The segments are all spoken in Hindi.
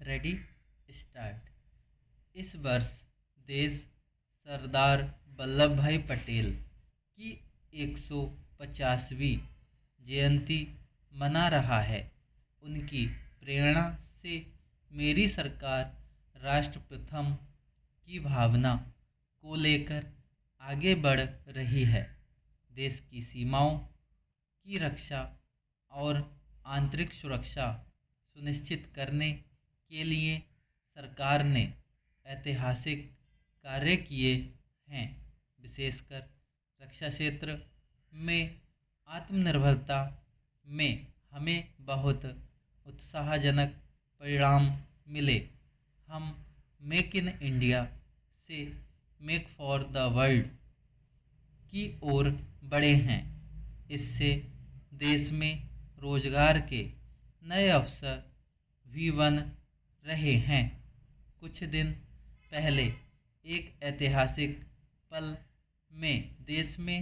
Ready start. इस वर्ष देश सरदार वल्लभ भाई पटेल की 150वीं जयंती मना रहा है। उनकी प्रेरणा से मेरी सरकार राष्ट्र प्रथम की भावना को लेकर आगे बढ़ रही है। देश की सीमाओं की रक्षा और आंतरिक सुरक्षा सुनिश्चित करने के लिए सरकार ने ऐतिहासिक कार्य किए हैं। विशेषकर रक्षा क्षेत्र में आत्मनिर्भरता में हमें बहुत उत्साहजनक परिणाम मिले। हम मेक इन इंडिया से मेक फॉर द वर्ल्ड की ओर बढ़े हैं। इससे देश में रोजगार के नए अवसर भी बन रहे हैं। कुछ दिन पहले एक ऐतिहासिक पल में देश में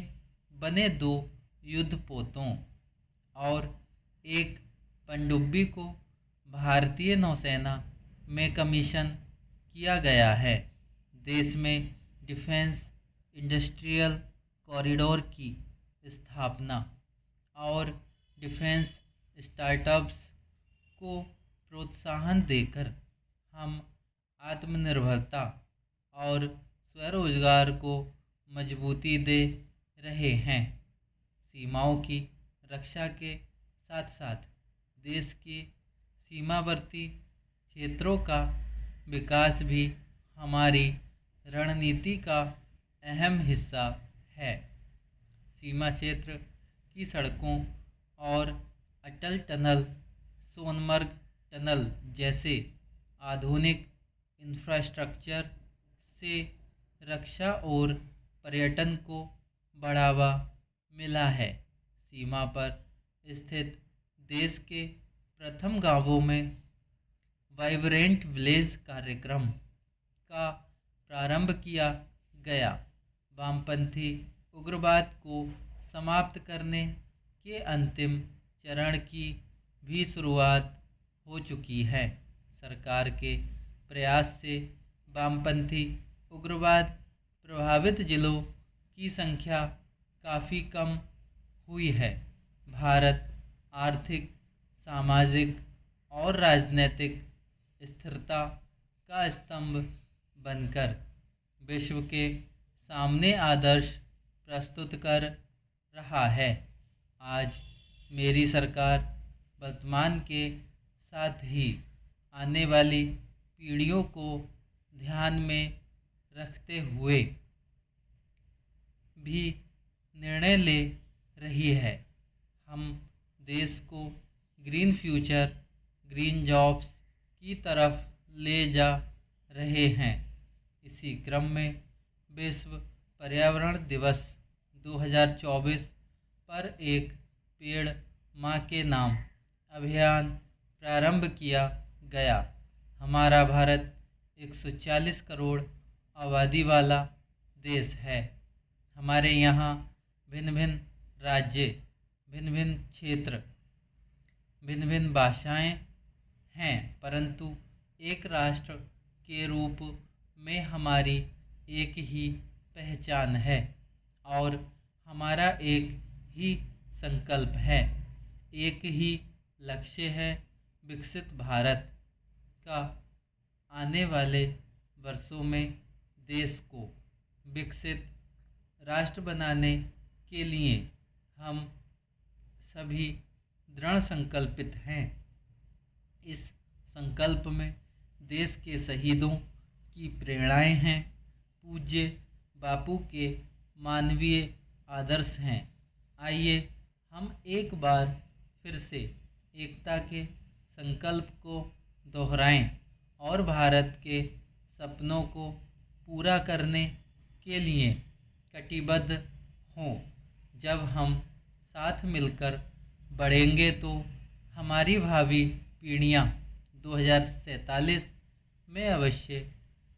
बने 2 युद्धपोतों और एक पनडुब्बी को भारतीय नौसेना में कमीशन किया गया है। देश में डिफेंस इंडस्ट्रियल कॉरिडोर की स्थापना और डिफेंस स्टार्टअप्स को प्रोत्साहन देकर हम आत्मनिर्भरता और स्वरोजगार को मजबूती दे रहे हैं। सीमाओं की रक्षा के साथ साथ देश के सीमावर्ती क्षेत्रों का विकास भी हमारी रणनीति का अहम हिस्सा है। सीमा क्षेत्र की सड़कों और अटल टनल, सोनमर्ग टनल जैसे आधुनिक इंफ्रास्ट्रक्चर से रक्षा और पर्यटन को बढ़ावा मिला है। सीमा पर स्थित देश के प्रथम गांवों में वाइब्रेंट विलेज कार्यक्रम का प्रारंभ किया गया। वामपंथी उग्रवाद को समाप्त करने के अंतिम चरण की भी शुरुआत हो चुकी है। सरकार के प्रयास से वामपंथी उग्रवाद प्रभावित जिलों की संख्या काफ़ी कम हुई है। भारत आर्थिक, सामाजिक और राजनीतिक स्थिरता का स्तंभ बनकर विश्व के सामने आदर्श प्रस्तुत कर रहा है। आज मेरी सरकार वर्तमान के साथ ही आने वाली पीढ़ियों को ध्यान में रखते हुए भी निर्णय ले रही है। हम देश को ग्रीन फ्यूचर, ग्रीन जॉब्स की तरफ ले जा रहे हैं। इसी क्रम में विश्व पर्यावरण दिवस 2024 पर एक पेड़ माँ के नाम अभियान प्रारंभ किया गया। हमारा भारत 140 करोड़ आबादी वाला देश है। हमारे यहाँ भिन्न भिन्न राज्य, भिन्न भिन्न क्षेत्र, भिन्न भिन्न भाषाएं हैं, परंतु एक राष्ट्र के रूप में हमारी एक ही पहचान है और हमारा एक ही संकल्प है, एक ही लक्ष्य है। विकसित भारत का आने वाले वर्षों में देश को विकसित राष्ट्र बनाने के लिए हम सभी दृढ़ संकल्पित हैं। इस संकल्प में देश के शहीदों की प्रेरणाएं हैं, पूज्य बापू के मानवीय आदर्श हैं। आइए हम एक बार फिर से एकता के संकल्प को दोहराएं और भारत के सपनों को पूरा करने के लिए कटिबद्ध हों। जब हम साथ मिलकर बढ़ेंगे तो हमारी भावी पीढ़ियाँ 2047 में अवश्य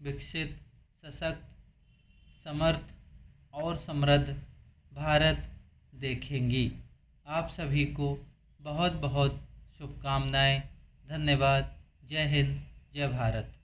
विकसित, सशक्त, समर्थ और समृद्ध भारत देखेंगी। आप सभी को बहुत बहुत शुभकामनाएं। धन्यवाद। जय हिंद, जय भारत।